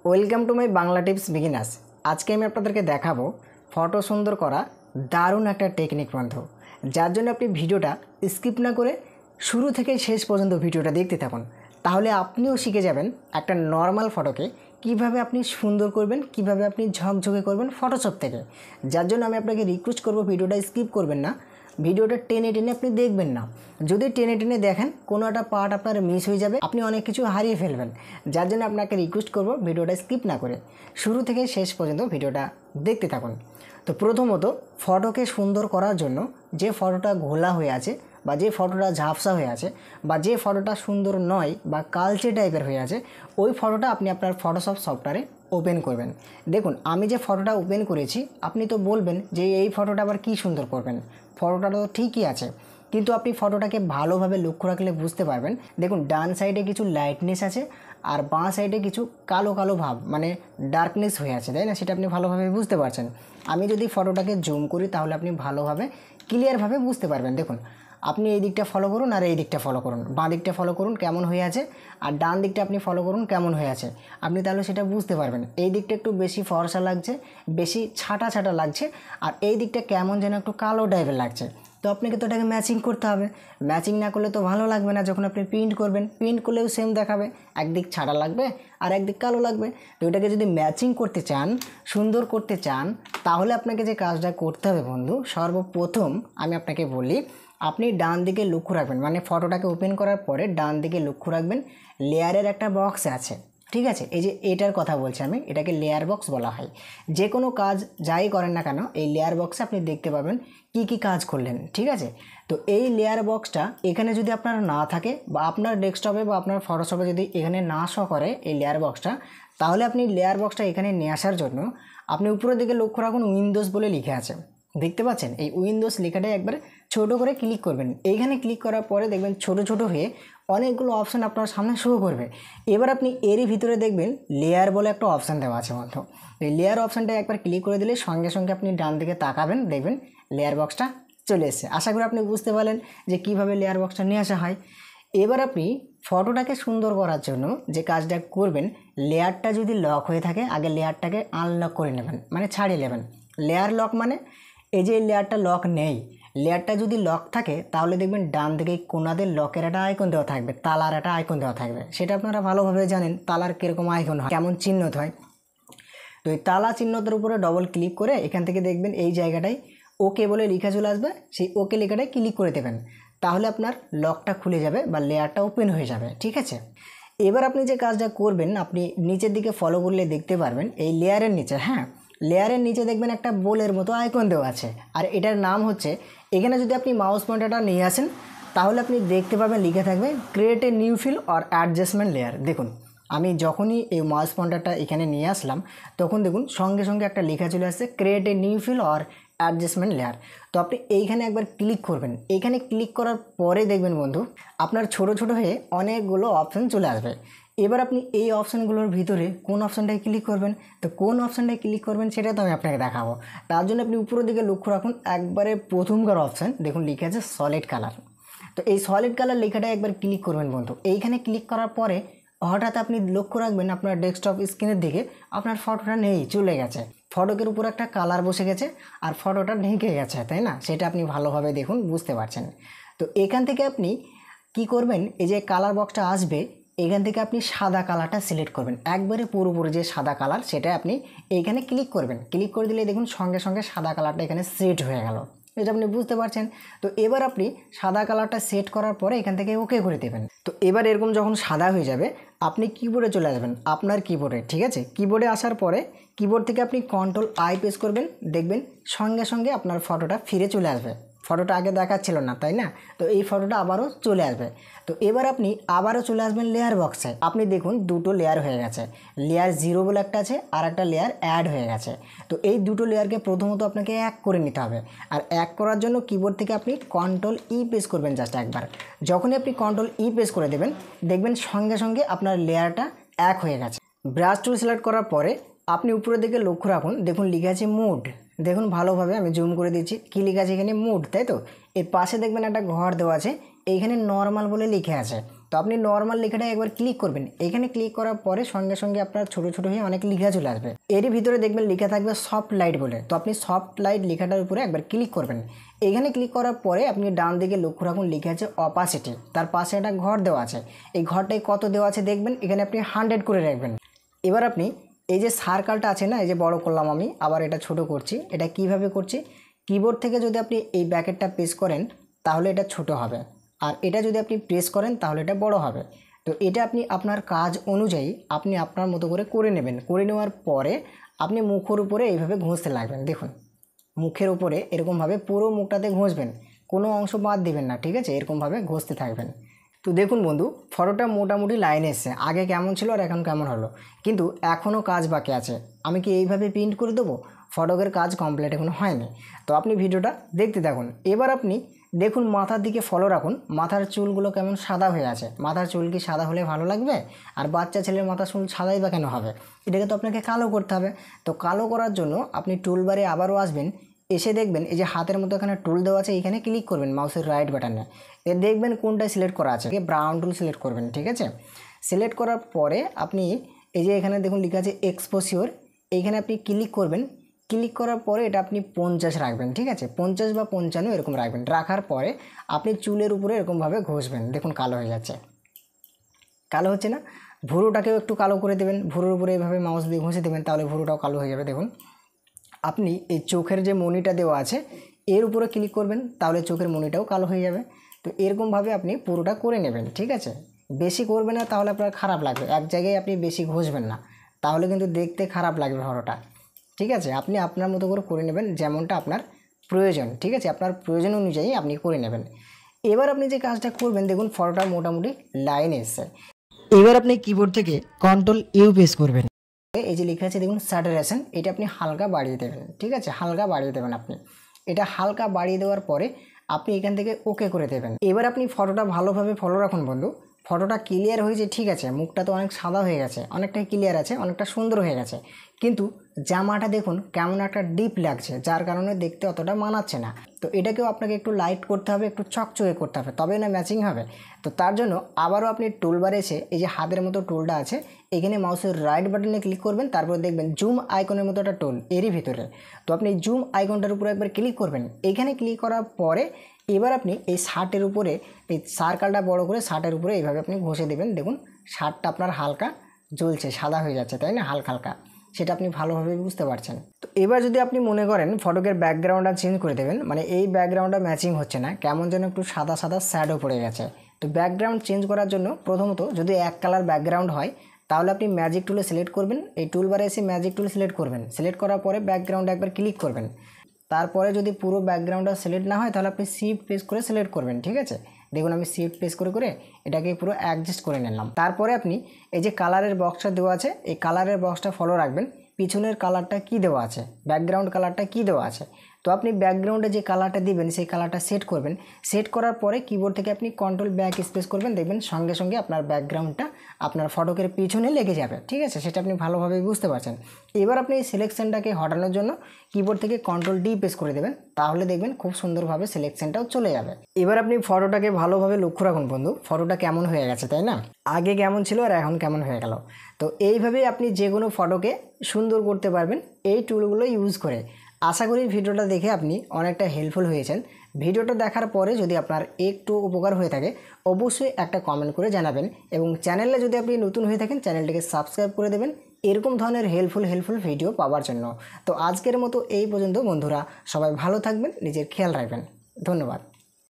Welcome to my Bangla tips beginners. আজকে আমি আপনাদেরকে দেখাবো ফটো সুন্দর করা দারুণ একটা টেকনিক বন্ধু, যার জন্য আপনি ভিডিওটা স্কিপ না করে শুরু থেকে শেষ পর্যন্ত ভিডিওটা দেখতে থাকুন। তাহলে আপনিও শিখে যাবেন একটা নর্মাল ফটোকে কিভাবে আপনি সুন্দর করবেন, কিভাবে আপনি ঝকঝকে করবেন ফটোশপ থেকে। যার জন্য আমি আপনাকে রিকোয়েস্ট করব ভিডিওটা স্কিপ করবেন না, ভিডিওটা টেনে টেনে আপনি দেখবেন না। যদি টেনে টেনে দেখেন কোনো একটা পার্ট আপনার মিস হয়ে যাবে, আপনি অনেক কিছু হারিয়ে ফেলবেন। যার জন্য আপনাকে রিকোয়েস্ট করব ভিডিওটা স্কিপ না করে শুরু থেকে শেষ পর্যন্ত ভিডিওটা দেখতে থাকুন। তো প্রথমত ফটোকে সুন্দর করার জন্য যে ফটোটা ঘোলা হয়ে আছে বা যে ফটোটা ঝাপসা হয়ে আছে বা যে ফটোটা সুন্দর নয় বা কালচে টাইপের হয়ে আছে, ওই ফটোটা আপনি আপনার ফটোশপ সফটওয়্যারে ওপেন করবেন। দেখুন আমি যে ফটোটা ওপেন করেছি, আপনি তো বলবেন যে এই ফটোটা আবার কী সুন্দর করবেন, ফটোটা তো ঠিকই আছে, কিন্তু আপনি ফটোটাকে ভালোভাবে লক্ষ্য রাখলে বুঝতে পারবেন। দেখুন ডান সাইডে কিছু লাইটনেস আছে আর বাঁ সাইডে কিছু কালো কালো ভাব মানে ডার্কনেস হয়ে আছে, তাই না? সেটা আপনি ভালোভাবে বুঝতে পারছেন। আমি যদি ফটোটাকে জুম করি তাহলে আপনি ভালোভাবে ক্লিয়ারভাবে বুঝতে পারবেন। দেখুন আপনি এই দিকটা ফলো করুন আর এই দিকটা ফলো করুন, বাঁ দিকটা ফলো করুন কেমন হয়ে আছে আর ডান দিকটা আপনি ফলো করুন কেমন হয়ে আছে, আপনি তাহলে সেটা বুঝতে পারবেন। এই দিকটা একটু বেশি ফর্সা লাগছে, বেশি ছাটা ছাটা লাগছে, আর এই দিকটা কেমন যেন একটু কালো টাইপের লাগছে। তো আপনাকে তো এটাকে ম্যাচিং করতে হবে, ম্যাচিং না করলে তো ভালো লাগবে না। যখন আপনি প্রিন্ট করবেন, প্রিন্ট করলেও সেম দেখাবে, একদিক ছাড়া লাগবে আর একদিক কালো লাগবে। তো এটাকে যদি ম্যাচিং করতে চান, সুন্দর করতে চান, তাহলে আপনাকে যে কাজটা করতে হবে বন্ধু, সর্বপ্রথম আমি আপনাকে বলি, আপনি ডান দিকে লক্ষ্য রাখবেন, মানে ফটোটাকে ওপেন করার পরে ডান দিকে লক্ষ্য রাখবেন, লেয়ারের একটা বক্স আছে, ঠিক আছে? এই যে এটার কথা বলছি আমি, এটাকে লেয়ার বক্স বলা হয়। যে কোনো কাজ যাই করেন না কেন এই লেয়ার বক্সে আপনি দেখতে পাবেন কি কি কাজ করলেন, ঠিক আছে? তো এই লেয়ার বক্সটা এখানে যদি আপনার না থাকে বা আপনার ডেস্কটপে বা আপনার ফটোশপে যদি এখানে না শো করে এই লেয়ার বক্সটা, তাহলে আপনি লেয়ার বক্সটা এখানে নিয়ে আসার জন্য আপনি উপরের দিকে লক্ষ্য রাখুন, উইন্ডোজ বলে লিখে আছে, দেখতে পাচ্ছেন? এই উইন্ডোজ লেখাটাই একবার ছোট করে ক্লিক করবেন। এইখানে ক্লিক করার পরে দেখবেন ছোট ছোট হয়ে অনেকগুলো অপশান আপনার সামনে শো করবে। এবার আপনি এরই ভিতরে দেখবেন লেয়ার বলে একটা অপশান দেওয়া আছে বন্ধু। এই লেয়ার অপশানটা একবার ক্লিক করে দিলে সঙ্গে সঙ্গে আপনি ডান দিকে তাকাবেন, দেখবেন লেয়ার বক্সটা চলে এসেছে। আশা করি আপনি বুঝতে পারলেন যে কীভাবে লেয়ার বক্সটা নিয়ে আসা হয়। এবার আপনি ফটোটাকে সুন্দর করার জন্য যে কাজটা করবেন, লেয়ারটা যদি লক হয়ে থাকে আগে লেয়ারটাকে আনলক করে নেবেন, মানে ছাড়িয়ে নেবেন। লেয়ার লক মানে এই যে লেয়ারটা লক নেই, লেয়ারটা যদি লক থাকে তাহলে দেখবেন ডান দিকে কোনাদের লকের একটা আইকন দেওয়া থাকবে, তালার একটা আইকন দেওয়া থাকবে। সেটা আপনারা ভালোভাবে জানেন তালার কীরকম আইকন হয়, কেমন চিহ্ন হয়। তো এই তালা চিহ্নটার উপরে ডবল ক্লিক করে এখান থেকে দেখবেন এই জায়গাটায় ওকে বলে লেখা চলে আসবে, সেই ওকে লেখাটায় ক্লিক করে দেবেন, তাহলে আপনার লকটা খুলে যাবে বা লেয়ারটা ওপেন হয়ে যাবে, ঠিক আছে? এবার আপনি যে কাজটা করবেন, আপনি নিচের দিকে ফলো করলে দেখতে পারবেন এই লেয়ারের নিচে, হ্যাঁ লেয়ারের নিচে দেখবেন একটা বোলের মতো আইকন দেওয়া আছে, আর এটার নাম হচ্ছে, এখানে যদি আপনি মাউস পয়েন্টারটা নিয়ে আসেন তাহলে আপনি দেখতে পাবেন লিখে থাকবে create a new fill or adjustment layer. দেখুন আমি যখনই এই মাউস পয়েন্টারটা এখানে নিয়ে আসলাম তখন দেখুন সঙ্গে সঙ্গে একটা লেখা চলে আসছে create a new fill or adjustment layer. তো আপনি এইখানে একবার ক্লিক করবেন, এইখানে ক্লিক করার পরে দেখবেন বন্ধু আপনার ছোট ছোট হয়ে অনেকগুলো অপশান চলে আসবে। এবার আপনি এই অপশানগুলোর ভিতরে কোন অপশানটায় ক্লিক করবেন, তো কোন অপশানটায় ক্লিক করবেন সেটা তো আমি আপনাকে দেখাবো। তার জন্য আপনি উপরের দিকে লক্ষ্য রাখুন, একবারে প্রথমকার অপশান দেখুন লিখে আছে সলিড কালার। তো এই সলিড কালার লেখাটা একবার ক্লিক করবেন বন্ধু। এইখানে ক্লিক করার পরে হঠাৎ আপনি লক্ষ্য রাখবেন আপনার ডেস্কটপ স্ক্রিনের দিকে আপনার ফটোটা নেই, চলে গেছে, ফটোকের উপর একটা কালার বসে গেছে আর ফটোটা ঢেকে গেছে, তাই না? সেটা আপনি ভালোভাবে দেখুন, বুঝতে পারছেন। তো এখান থেকে আপনি কি করবেন, এই যে কালার বক্সটা আসবে এখান থেকে আপনি সাদা কালারটা সিলেক্ট করবেন, একবারে পুরোপুরি যে সাদা কালার সেটা আপনি এইখানে ক্লিক করবেন। ক্লিক করে দিলে দেখুন সঙ্গে সঙ্গে সাদা কালারটা এখানে সেট হয়ে গেল, এটা আপনি বুঝতে পারছেন। তো এবার আপনি সাদা কালারটা সেট করার পরে এখান থেকে ওকে করে দেবেন। তো এবার এরকম যখন সাদা হয়ে যাবে আপনি কিবোর্ডে চলে আসবেন, আপনার কিবোর্ডে, ঠিক আছে? কিবোর্ডে আসার পরে কিবোর্ড থেকে আপনি কন্ট্রোল আই প্রেস করবেন, দেখবেন সঙ্গে সঙ্গে আপনার ফটোটা ফিরে চলে আসবে। ফটোটা আগে দেখাচ্ছিল না, তাই না? তো এই ফটোটা আবারও চলে আসবে। তো এবার আপনি আবারও চলে আসবেন লেয়ার বক্সে, আপনি দেখুন দুটো লেয়ার হয়ে গেছে, লেয়ার 0 বলে একটা আছে আর একটা লেয়ার অ্যাড হয়ে গেছে। তো এই দুটো লেয়ারকে প্রথমত আপনাকে এক করে নিতে হবে, আর এক করার জন্য কিবোর্ড থেকে আপনি কন্ট্রোল ই প্রেস করবেন জাস্ট একবার। যখনই আপনি কন্ট্রোল ই প্রেস করে দেবেন দেখবেন সঙ্গে সঙ্গে আপনার লেয়ারটা এক হয়ে গেছে। ব্রাশ টুল সিলেক্ট করার পরে আপনি উপরের দিকে লক্ষ্য রাখুন, দেখুন লিখে আছে মুড, দেখুন ভালোভাবে আমি জুম করে দিচ্ছি, কী লেখা আছে এখানে মুড, তাই তো? এর পাশে দেখবেন একটা ঘর দেওয়া আছে, এইখানে নর্মাল বলে লিখে আছে, তো আপনি নর্মাল লেখাটা একবার ক্লিক করবেন, এখানে ক্লিক করার পরে সঙ্গে সঙ্গে আপনার ছোটো ছোটো হয়ে অনেক লেখা চলে আসবে। এরই ভিতরে দেখবেন লেখা থাকবে সফট লাইট বলে। তো আপনি সফট লাইট লেখাটার উপরে একবার ক্লিক করবেন। এখানে ক্লিক করার পরে আপনি ডান দিকে লক্ষ্য রাখুন লেখা আছে অপাসিটি, তার পাশে একটা ঘর দেওয়া আছে। এই ঘরটায় কত দেওয়া আছে দেখবেন, এখানে আপনি 100 করে রাখবেন। এবার আপনি এই যে সার্কেলটা আছে না, এই যে বড় করলাম আমি, আবার এটা ছোট করছি। এটা কিভাবে করছি, কিবোর্ড থেকে যদি আপনি এই ব্র্যাকেটটা প্রেস করেন তাহলে এটা ছোট হবে, আর এটা যদি আপনি প্রেস করেন তাহলে এটা বড় হবে। তো এটা আপনি আপনার কাজ অনুযায়ী আপনি আপনার মতো করে নেবেন। করে নেওয়ার পরে আপনি মুখের উপরে এইভাবে ঘষতে লাগবেন। দেখুন মুখের উপরে এরকমভাবে পুরো মুখটাতে ঘষবেন, কোনো অংশ বাদ দিবেন না, ঠিক আছে? এরকমভাবে ঘষতে থাকবেন। তো দেখুন বন্ধু, ফটোটা মোটামুটি লাইনে এসছে। আগে কেমন ছিল আর এখন কেমন হলো, কিন্তু এখনও কাজ বাকি আছে। আমি কি এইভাবে প্রিন্ট করে দেবো? ফটোকের কাজ কমপ্লিট এখনো হয়নি। তো আপনি ভিডিওটা দেখতে থাকুন। এবার আপনি দেখুন মাথার দিকে ফলো রাখুন, মাথার চুলগুলো কেমন সাদা হয়ে আছে। মাথার চুল কি সাদা হলে ভালো লাগবে? আর বাচ্চা ছেলের মাথার চুল সাদাই বা কেন হবে? এটাকে তো আপনাকে কালো করতে হবে। তো কালো করার জন্য আপনি টুলবারে আবারও আসবেন, এসে দেখবেন এই যে হাতের মতো এখানে টুল দেওয়া আছে, এখানে ক্লিক করবেন মাউসের রাইট বাটনে। এর দেখবেন কোনটায় সিলেক্ট করা আছে, ব্রাউন টুল সিলেক্ট করবেন, ঠিক আছে? সিলেক্ট করার পরে আপনি এই যে এখানে দেখুন লেখা আছে এক্সপোজিওর, এইখানে আপনি ক্লিক করবেন। ক্লিক করার পরে এটা আপনি 50 রাখবেন, ঠিক আছে? 50 বা 55 এরকম রাখবেন। রাখার পরে আপনি চুলের উপরে এরকমভাবে ঘষবেন। দেখুন কালো হয়ে যাচ্ছে, কালো হচ্ছে না? ভুরুটাকেও একটু কালো করে দেবেন, ভুরুর উপরে এইভাবে মাউস দিয়ে ঘষে দেবেন, তাহলে ভুরুটাও কালো হয়ে যাবে। দেখুন আপনি এই চোখের যে মণিটা দেওয়া আছে এর উপরে ক্লিক করবেন, তাহলে চোখের মণিটাও কালো হয়ে যাবে। তো এরকমভাবে আপনি পুরোটা করে নেবেন, ঠিক আছে? বেশি করবেন না, তাহলে আপনার খারাপ লাগবে। এক জায়গায় আপনি বেশি ঘষবেন না, তাহলে কিন্তু দেখতে খারাপ লাগবে ফটোটা, ঠিক আছে? আপনি আপনার মতো করে নেবেন, যেমনটা আপনার প্রয়োজন, ঠিক আছে? আপনার প্রয়োজন অনুযায়ী আপনি করে নেবেন। এবার আপনি যে কাজটা করবেন, দেখুন ফটোটা মোটামুটি লাইন এসছে। এবার আপনি কিবোর্ড থেকে Ctrl+U প্রেস করবেন। এই যে লেখা আছে দেখুন স্যাচুরেশন, এটা আপনি হালকা বাড়িয়ে দেবেন, ঠিক আছে? হালকা বাড়িয়ে দেবেন। আপনি এটা হালকা বাড়িয়ে দেওয়ার পরে আপনি এখান থেকে ওকে করে দেবেন। এবার আপনি ফটোটা ভালোভাবে ফলো রাখুন বন্ধু। ফটোটা ক্লিয়ার হয়েছে, ঠিক আছে? মুখটা তো অনেক সাদা হয়ে গেছে, অনেকটাই ক্লিয়ার আছে, অনেকটা সুন্দর হয়ে গেছে, কিন্তু জামাটা দেখুন কেমন একটা ডিপ লাগছে, যার কারণে দেখতে অতটা মানাচ্ছে না। তো এটাকেও আপনাকে একটু লাইট করতে হবে, একটু চকচকে করতে হবে, তবে না ম্যাচিং হবে। তো তার জন্য আবারও আপনি টুলবারে এসে এই যে হাতের মতো টুলটা আছে, এখানে মাউসের রাইট বাটনে ক্লিক করবেন, তারপর দেখবেন জুম আইকনের মতো একটা টুল এরই ভিতরে। তো আপনি জুম আইকনটার উপরে একবার ক্লিক করবেন। এইখানে ক্লিক করার পরে এবার আপনি এই শার্টের উপরে এই সার্কেলটা বড় করে শার্টের উপরে এইভাবে আপনি ঘষে দেবেন। দেখুন শার্টটা আপনার হালকা জ্বলছে, সাদা হয়ে যাচ্ছে, তাই না? হালকা হালকা, সেটা আপনি ভালোভাবে বুঝতে পারছেন। তো এবার যদি আপনি মনে করেন ফটোকের ব্যাকগ্রাউন্ডটা চেঞ্জ করে দেবেন, মানে এই ব্যাকগ্রাউন্ডটা ম্যাচিং হচ্ছে না, কেমন যেন একটু সাদা সাদা শ্যাডো পড়ে গেছে। তো ব্যাকগ্রাউন্ড চেঞ্জ করার জন্য প্রথমত যদি এক কালার ব্যাকগ্রাউন্ড হয় তাহলে আপনি ম্যাজিক টুলে সিলেক্ট করবেন। এই টুলবারে এসে ম্যাজিক টুল সিলেক্ট করবেন। সিলেক্ট করার পরে ব্যাকগ্রাউন্ডে একবার ক্লিক করবেন। তারপরে যদি পুরো ব্যাকগ্রাউন্ডটা সিলেক্ট না হয় তাহলে আপনি শিফট প্রেস করে সিলেক্ট করবেন, ঠিক আছে? দেখুন আমি শিফট প্রেস করে এটাকে পুরো অ্যাডজাস্ট করে নিলাম। তারপরে আপনি এই যে কালারের বক্সটা দেওয়া আছে, এই কালারের বক্সটা ফলো রাখবেন। পিছনের কালারটা কি দেওয়া আছে, ব্যাকগ্রাউন্ড কালারটা কি দেওয়া আছে, তো আপনি ব্যাকগ্রাউন্ডে যে কালারটা দিবেন সেই কালারটা সেট করবেন। সেট করার পরে কিবোর্ড থেকে আপনি কন্ট্রোল ব্যাক স্পেস করবেন, দেখবেন সঙ্গে সঙ্গে আপনার ব্যাকগ্রাউন্ডটা আপনার ফটোকের পিছনে লেগে যাবে, ঠিক আছে? সেটা আপনি ভালোভাবে বুঝতে পারছেন। এবার আপনি এই সিলেকশনটাকে হটানোর জন্য কিবোর্ড থেকে Ctrl+D প্রেস করে দেবেন, তাহলে দেখবেন খুব সুন্দরভাবে সিলেকশনটাও চলে যাবে। এবার আপনি ফটোটাকে ভালোভাবে লক্ষ্য রাখুন বন্ধু, ফটোটা কেমন হয়ে গেছে, তাই না? আগে কেমন ছিল আর এখন কেমন হয়ে গেল। তো এইভাবেই আপনি যে কোনো ফটোকে সুন্দর করতে পারবেন এই টুলগুলো ইউজ করে। আশা করি ভিডিওটা দেখে আপনি অনেকটা হেল্পফুল হয়েছেন। ভিডিওটা দেখার পরে যদি আপনার একটু উপকার হয়ে থাকে অবশ্যই একটা কমেন্ট করে জানাবেন, এবং চ্যানেলে যদি আপনি নতুন হয়ে থাকেন চ্যানেলটিকে সাবস্ক্রাইব করে দেবেন এরকম ধরনের হেল্পফুল ভিডিও পাওয়ার জন্য। তো আজকের মতো এই পর্যন্ত বন্ধুরা, সবাই ভালো থাকবেন, নিজের খেয়াল রাখবেন। ধন্যবাদ।